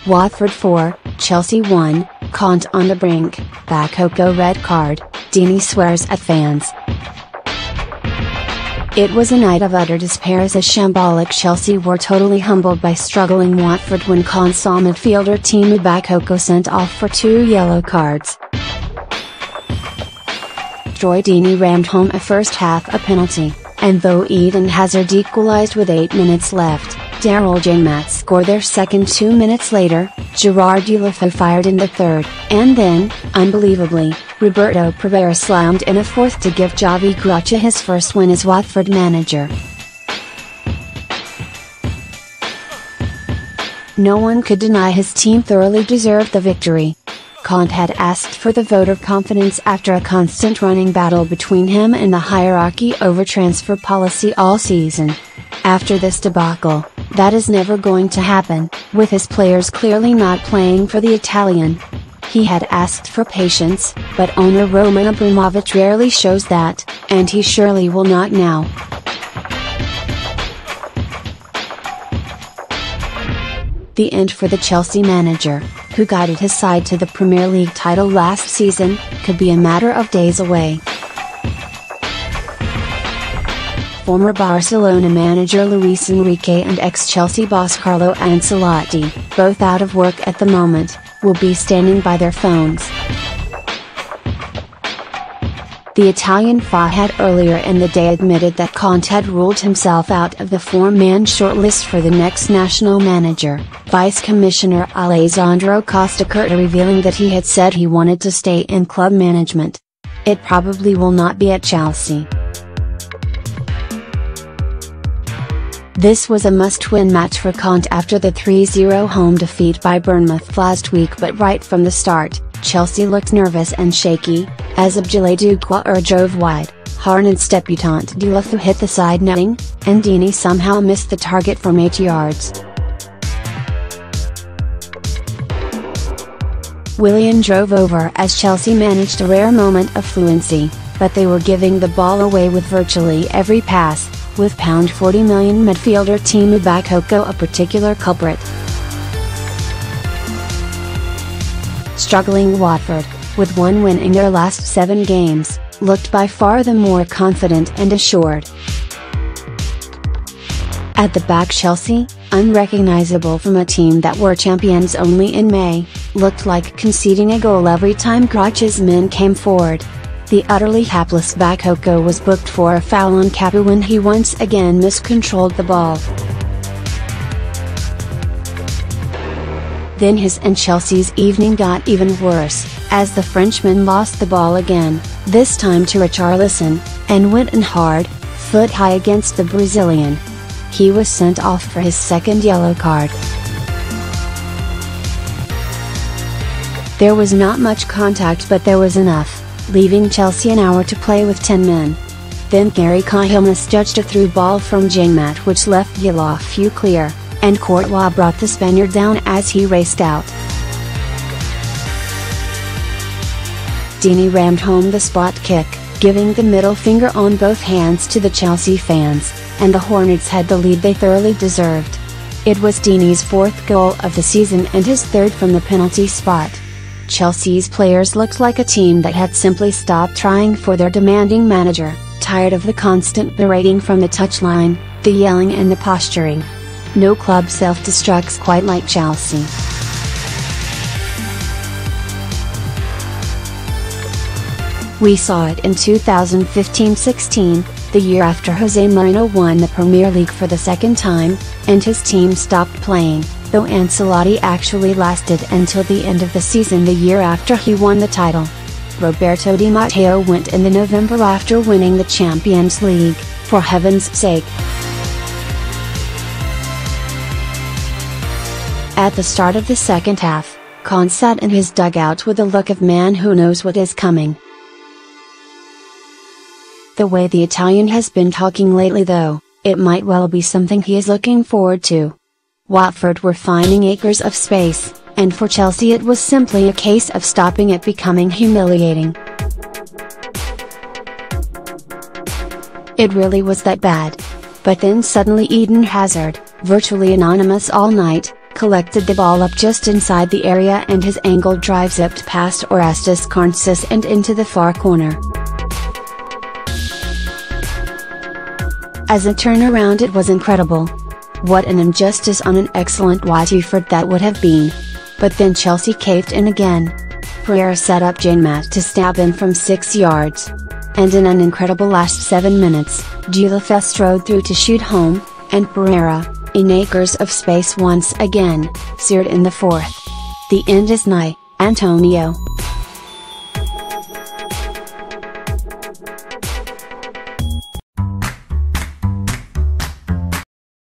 Watford 4, Chelsea 1, Conte on the brink, Bakayoko red card, Deeney swears at fans. It was a night of utter despair as a shambolic Chelsea were totally humbled by struggling Watford when Conte saw midfielder Deeney Bakayoko sent off for 2 yellow cards. Deeney rammed home a first-half penalty, and though Eden Hazard equalised with 8 minutes left, J-Mat scored their second 2 minutes later. Gerard Deulofeu fired in the third, and then, unbelievably, Roberto Pereyra slammed in a fourth to give Javi Gracia his first win as Watford manager. No one could deny his team thoroughly deserved the victory. Conte had asked for the vote of confidence after a constant running battle between him and the hierarchy over transfer policy all season. After this debacle, that is never going to happen, with his players clearly not playing for the Italian. He had asked for patience, but owner Roman Abramovich rarely shows that, and he surely will not now. The end for the Chelsea manager, who guided his side to the Premier League title last season, could be a matter of days away. Former Barcelona manager Luis Enrique and ex-Chelsea boss Carlo Ancelotti, both out of work at the moment, will be standing by their phones. The Italian FA had earlier in the day admitted that Conte had ruled himself out of the 4-man shortlist for the next national manager, Vice Commissioner Alessandro Costacurta revealing that he had said he wanted to stay in club management. It probably will not be at Chelsea. This was a must-win match for Conte after the 3-0 home defeat by Bournemouth last week, but right from the start, Chelsea looked nervous and shaky, as Abdoulaye Doucouré drove wide, Harned's debutant Deulofeu hit the side netting, and Deeney somehow missed the target from 8 yards. Willian drove over as Chelsea managed a rare moment of fluency, but they were giving the ball away with virtually every pass, with £40 million midfielder Deeney Bakayoko a particular culprit. Struggling Watford, with one win in their last 7 games, looked by far the more confident and assured. At the back, Chelsea, unrecognizable from a team that were champions only in May, looked like conceding a goal every time Gracia's men came forward. The utterly hapless Bakayoko was booked for a foul on Capu when he once again miscontrolled the ball. Then his and Chelsea's evening got even worse, as the Frenchman lost the ball again, this time to Richarlison, and went in hard, foot high against the Brazilian. He was sent off for his second yellow card. There was not much contact, but there was enough, leaving Chelsea an hour to play with 10 men. Then Gary Cahill misjudged a through ball from J-Mat which left Deulofeu clear, and Courtois brought the Spaniard down as he raced out. Deeney rammed home the spot kick, giving the middle finger on both hands to the Chelsea fans, and the Hornets had the lead they thoroughly deserved. It was Deeney's 4th goal of the season and his 3rd from the penalty spot. Chelsea's players looked like a team that had simply stopped trying for their demanding manager, tired of the constant berating from the touchline, the yelling and the posturing. No club self-destructs quite like Chelsea. We saw it in 2015-16, the year after Jose Mourinho won the Premier League for the 2nd time, and his team stopped playing, though Ancelotti actually lasted until the end of the season the year after he won the title. Roberto Di Matteo went in the November after winning the Champions League, for heaven's sake. At the start of the second half, Conte sat in his dugout with the look of man who knows what is coming. The way the Italian has been talking lately though, it might well be something he is looking forward to. Watford were finding acres of space, and for Chelsea it was simply a case of stopping it becoming humiliating. It really was that bad. But then suddenly Eden Hazard, virtually anonymous all night, collected the ball up just inside the area and his angled drive zipped past Orestes Karntsis and into the far corner. As a turnaround, it was incredible. What an injustice on an excellent Watford that would have been. But then Chelsea caved in again. Pereira set up Janmat to stab in from 6 yards. And in an incredible last 7 minutes, Julefa strode through to shoot home, and Pereira, in acres of space once again, seared in the fourth. The end is nigh, Antonio.